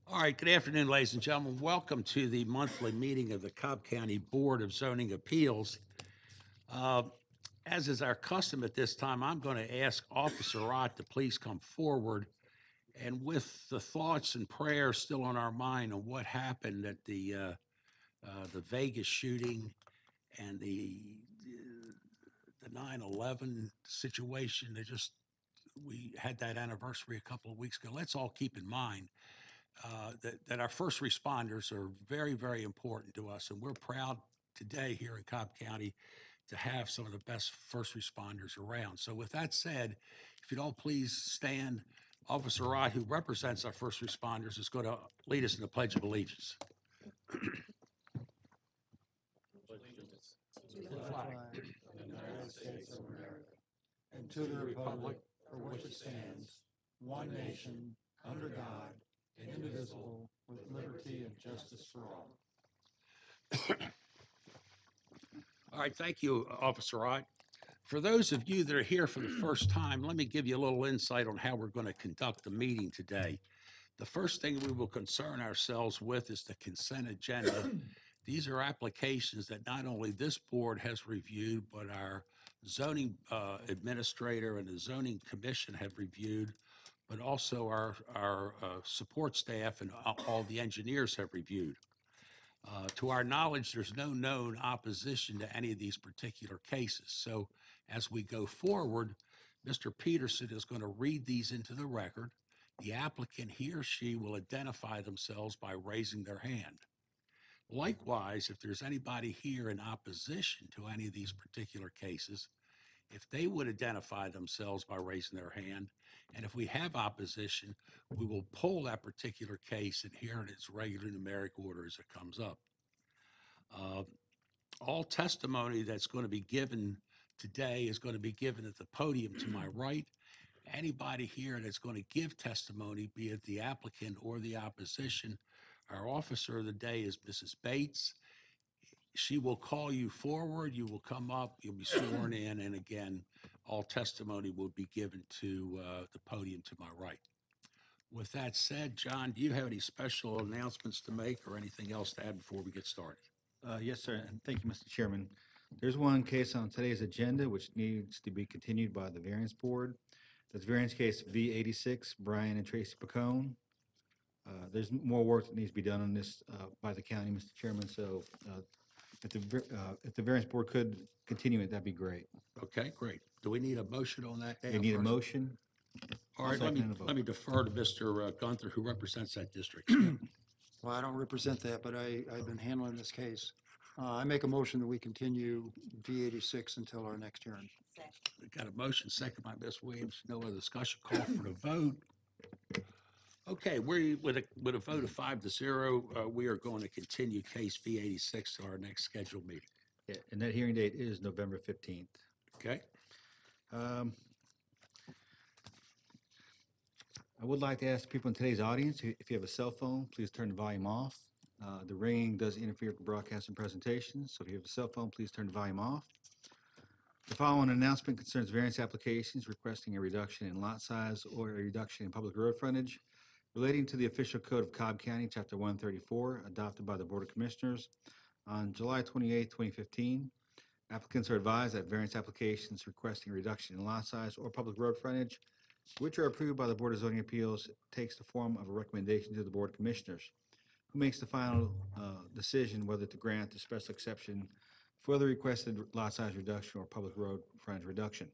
All right, good afternoon, ladies and gentlemen. Welcome to the monthly meeting of the Cobb County Board of Zoning Appeals. As is our custom at this time, I'm going to ask Officer Ott to please come forward. And with the thoughts and prayers still on our mind on what happened at the Vegas shooting and the 9/11 situation, we had that anniversary a couple of weeks ago. Let's all keep in mind that our first responders are very, very important to us. And we're proud today here in Cobb County to have some of the best first responders around. So with that said, if you'd all please stand, Officer Ott, who represents our first responders, is going to lead us in the Pledge of Allegiance. To the flag of the United States of America and to the republic for which it stands, one nation, under God, indivisible, with liberty and justice for all. All right, thank you, Officer Ott. For those of you that are here for the first time, let me give you a little insight on how we're going to conduct the meeting today. The first thing we will concern ourselves with is the consent agenda. These are applications that not only this board has reviewed, but our zoning administrator and the zoning commission have reviewed, but also our support staff and all the engineers have reviewed. To our knowledge, there's no known opposition to any of these particular cases. So as we go forward, Mr. Peterson is going to read these into the record. The applicant, he or she, will identify themselves by raising their hand. Likewise, if there's anybody here in opposition to any of these particular cases, if they would identify themselves by raising their hand, and if we have opposition, we will pull that particular case and hear it in its regular numeric order as it comes up. All testimony that's going to be given today is going to be given at the podium to my right. Anybody here that's going to give testimony, be it the applicant or the opposition, our officer of the day is Mrs. Bates. She will call you forward, you will come up, you'll be sworn in, and again, all testimony will be given to the podium to my right. With that said, John, do you have any special announcements to make or anything else to add before we get started? Yes, sir, and thank you, Mr. Chairman. There's one case on today's agenda which needs to be continued by the variance board. That's variance case V86, Brian and Tracy Pacone. There's more work that needs to be done on this by the county, Mr. Chairman, so if the variance board could continue it, that'd be great. Okay, great. Do we need a motion on that? You need a motion? All right, let me defer to Mr. Gunther, who represents that district. Well, I don't represent that, but I've been handling this case. I make a motion that we continue V86 until our next hearing. We got a motion, second by Ms. Williams. No other discussion. Call for the vote. Okay, with a vote of 5-0, we are going to continue case V86 to our next scheduled meeting. Yeah, and that hearing date is November 15th. Okay. I would like to ask people in today's audience, if you have a cell phone, please turn the volume off. The ringing does interfere with broadcast and presentations, so if you have a cell phone, please turn the volume off. The following announcement concerns variance applications requesting a reduction in lot size or a reduction in public road frontage. relating to the official code of Cobb County, Chapter 134, adopted by the Board of Commissioners on July 28, 2015. Applicants are advised that variance applications requesting reduction in lot size or public road frontage, which are approved by the Board of Zoning Appeals, takes the form of a recommendation to the Board of Commissioners, who makes the final decision whether to grant the special exception for the requested lot size reduction or public road frontage reduction.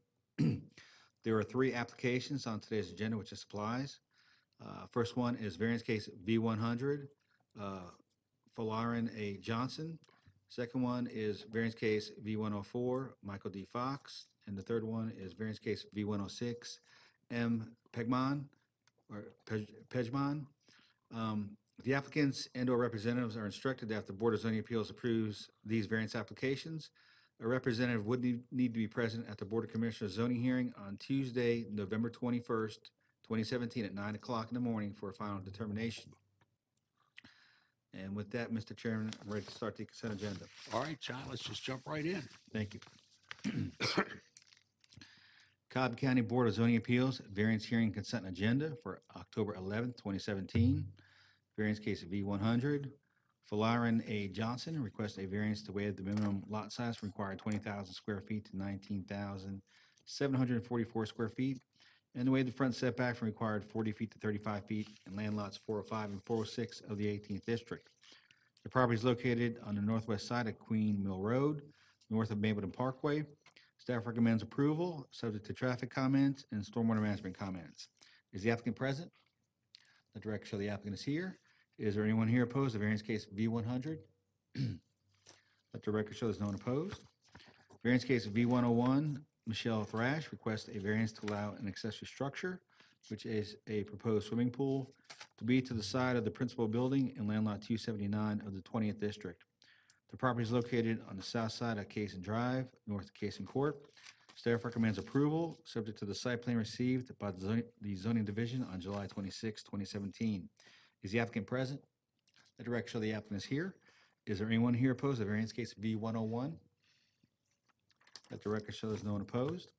There are 3 applications on today's agenda, which this applies. First one is variance case V100, Falarin A. Johnson. Second one is variance case V104, Michael D. Fox. And the third one is variance case V106, M. Pegman, or Pejman. The applicants and/or representatives are instructed that if the Board of Zoning Appeals approves these variance applications, a representative would need to be present at the Board of Commissioners zoning hearing on Tuesday, November 21st, 2017 at 9 o'clock in the morning for a final determination. And with that, Mr. Chairman, I'm ready to start the consent agenda. All right, John, let's just jump right in. Thank you. Cobb County Board of Zoning Appeals, variance hearing consent agenda for October 11th, 2017. Variance case V100. Falarin A. Johnson requests a variance to waive the minimum lot size from required 20,000 square feet to 19,744 square feet, and to waive the front setback from required 40 feet to 35 feet in land lots 405 and 406 of the 18th District. The property is located on the northwest side of Queen Mill Road, north of Mapleton Parkway. Staff recommends approval, subject to traffic comments and stormwater management comments. Is the applicant present? The director show the applicant is here. Is there anyone here opposed to variance case V100? Let the record show there's no one opposed. Variance case V101, Michelle Thrash requests a variance to allow an accessory structure, which is a proposed swimming pool, to be to the side of the principal building in land lot 279 of the 20th District. The property is located on the south side of Cason Drive, north of Cason Court. Staff recommends approval, subject to the site plan received by the zoning division on July 26, 2017. Is the applicant present? The director show the applicant is here. Is there anyone here opposed to variance case V101? Let the record show there's no one opposed.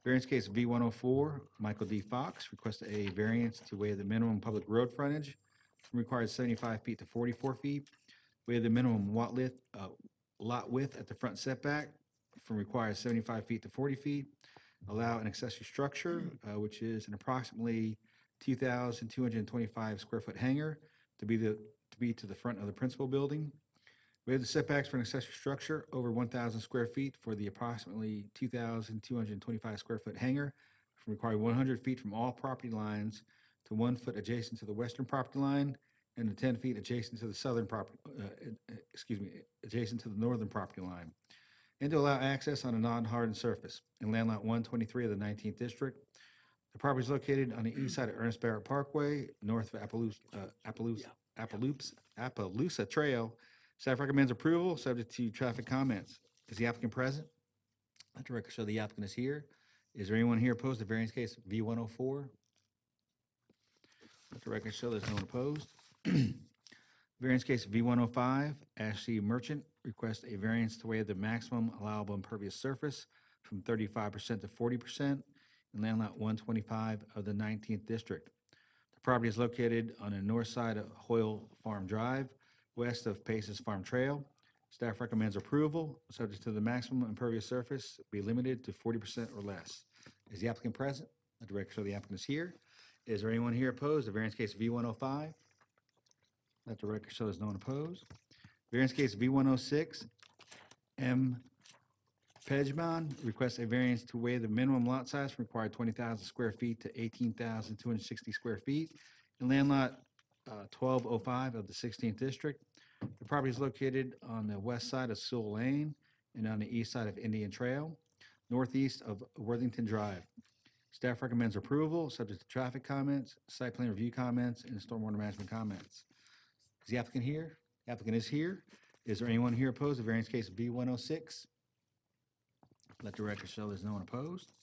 Variance case V104, Michael D. Fox requests a variance to waive the minimum public road frontage from required 75 feet to 44 feet, waive the minimum lot width at the front setback from required 75 feet to 40 feet, allow an accessory structure, which is an approximately 2,225 square foot hangar to be to the front of the principal building. We have the setbacks for an accessory structure over 1,000 square feet for the approximately 2,225 square foot hangar from required 100 feet from all property lines to 1 foot adjacent to the western property line and to 10 feet adjacent to the southern property, adjacent to the northern property line, and to allow access on a non-hardened surface in land lot 123 of the 19th District. The property is located on the east side of Ernest Barrett Parkway, north of Appaloosa Trail. Staff recommends approval, subject to traffic comments. Is the applicant present? Let the record show the applicant is here. Is there anyone here opposed to variance case V104? Let the record show there's no one opposed. Variance case V105, Ashley Merchant requests a variance to waive the maximum allowable impervious surface from 35% to 40% in land lot 125 of the 19th District. The property is located on the north side of Hoyle Farm Drive, west of Paces Farm Trail. Staff recommends approval, subject to the maximum impervious surface be limited to 40% or less. Is the applicant present? Let the record show the applicant is here. Is there anyone here opposed to variance case V105? Let the record show there's no one opposed. Variance case V106, M. Pejman requests a variance to waive the minimum lot size from required 20,000 square feet to 18,260 square feet in land lot 1205 of the 16th District. The property is located on the west side of Sewell Lane and on the east side of Indian Trail, northeast of Worthington Drive. Staff recommends approval, subject to traffic comments, site plan review comments, and stormwater management comments. Is the applicant here? The applicant is here. Is there anyone here opposed to variance case V106? Let the record show there's no one opposed.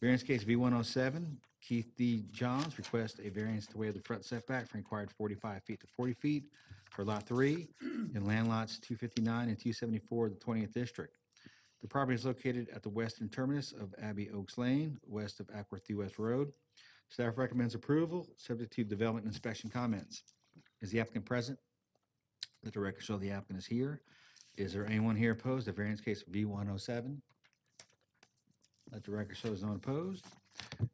Variance case V107, Keith D. Johns requests a variance to waive the front setback from required 45 feet to 40 feet for Lot 3 in land lots 259 and 274 of the 20th District. The property is located at the western terminus of Abbey Oaks Lane, west of Ackworth West Road. Staff recommends approval, subject to development and inspection comments. Is the applicant present? Let the record show the applicant is here. Is there anyone here opposed to variance case V107? Let the record show there's no one opposed.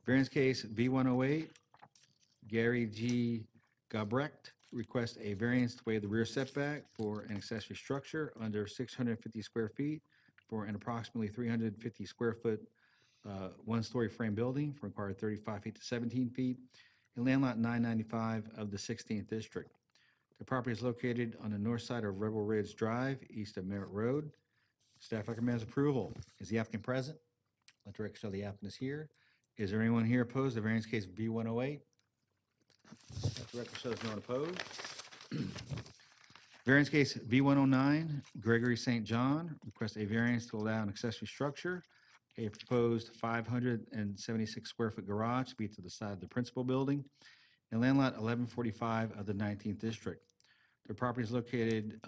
Variance case V108, Gary G. Gabrecht requests a variance to waive the rear setback for an accessory structure under 650 square feet for an approximately 350 square foot one-story frame building for required 35 feet to 17 feet in land lot 995 of the 16th district. The property is located on the north side of Rebel Ridge Drive, east of Merritt Road. Staff recommends approval. Is the applicant present? Let the record show the applicant is here. Is there anyone here opposed to variance case V108? Let the record show there's no one opposed. Variance case V109, Gregory St. John requests a variance to allow an accessory structure, a proposed 576 square foot garage to be to the side of the principal building in land lot 1145 of the 19th district. The property is located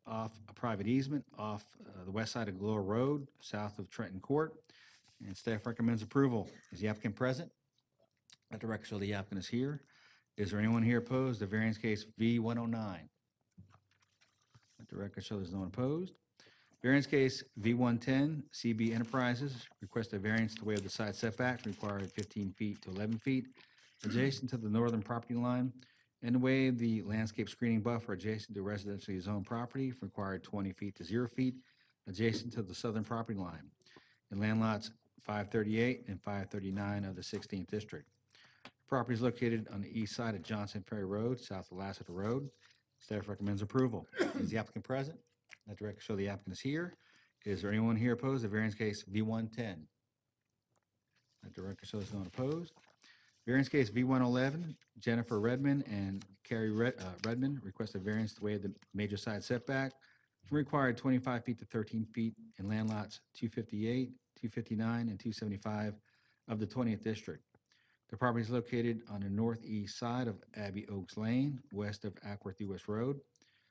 off a private easement off the west side of Glower Road, south of Trenton Court, and staff recommends approval. Is the applicant present? Let the record show the applicant is here. Is there anyone here opposed to variance case V109? Let the record show there's no one opposed. Variance case V110, CB Enterprises request a variance to waive the side setback required 15 feet to 11 feet adjacent to the northern property line and to waive the landscape screening buffer adjacent to residentially zoned property required 20 feet to 0 feet adjacent to the southern property line in land lots 538 and 539 of the 16th district. Property is located on the east side of Johnson Ferry Road, south of Lassiter Road. Staff recommends approval. Is the applicant present? Let the record show the applicant is here. Is there anyone here opposed to variance case V110? Let the record show there's no one opposed. Variance case V111, Jennifer Redmond and Carrie Redmond request a variance to waive the major side setback from required 25 feet to 13 feet in land lots 258, 259, and 275 of the 20th district. The property is located on the northeast side of Abbey Oaks Lane, west of Ackworth West Road.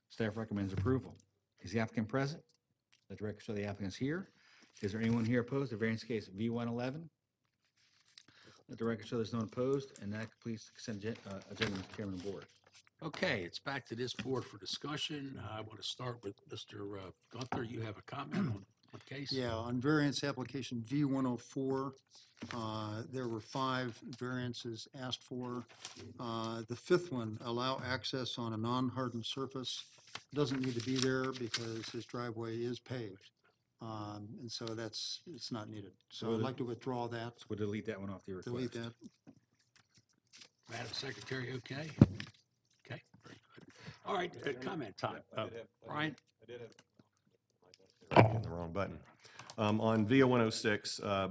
Staff recommends approval. Is the applicant present? Let the record show the applicant is here. Is there anyone here opposed to variance case V111? Let the record show there's no one opposed, and that completes the consent agenda, Mr. Chairman of the Board. Okay, it's back to this board for discussion. I want to start with Mr. Gunther. You have a comment on what case? Yeah, on variance application V104, there were 5 variances asked for. The 5th one, allow access on a non-hardened surface, doesn't need to be there because his driveway is paved. And so it's not needed. So I'd like to withdraw that, So we'll delete that one off the request. delete that. Madam Secretary, okay? Okay, very good. All right, comment time. Brian? Hitting the wrong button. On VO 106, I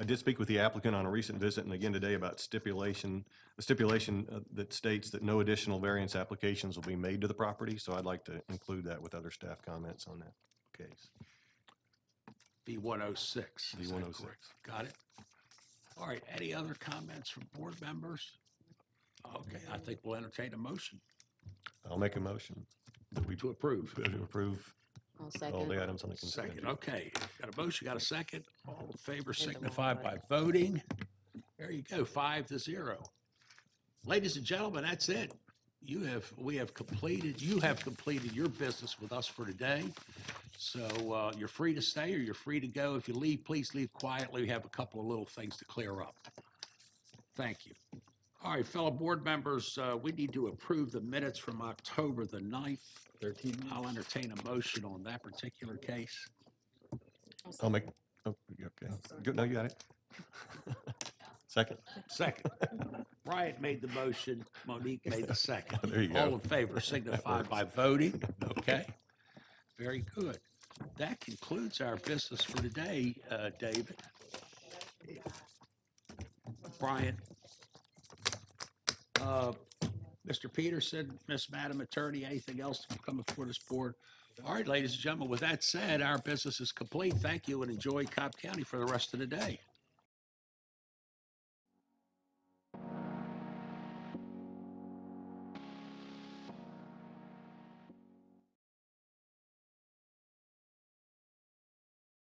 did speak with the applicant on a recent visit and again today about a stipulation that states that no additional variance applications will be made to the property. So I'd like to include that with other staff comments on that case. V106. is that V106. correct? Got it. All right, any other comments from board members? Okay, I think we'll entertain a motion I'll make a motion that we to approve. approve I'll all second. the items on the consent. Second, okay. Got a motion, got a second. All in favor signify by voting. There you go, 5-0. Ladies and gentlemen, that's it. You have completed your business with us for today. So you're free to stay or you're free to go. If you leave, please leave quietly. We have a couple of little things to clear up. Thank you. All right, fellow board members, we need to approve the minutes from October the 9th. 13 minutes. I'll entertain a motion on that particular case. I'll make, oh, you okay. Good, no, you got it. Second. Second. Bryant made the motion, Monique made the second. There you go. All in favor signify by voting. Okay, very good. That concludes our business for today, David. Brian. Mr. Peterson, Miss Madam Attorney, anything else to come before this board? All right, ladies and gentlemen, with that said, our business is complete. Thank you and enjoy Cobb County for the rest of the day.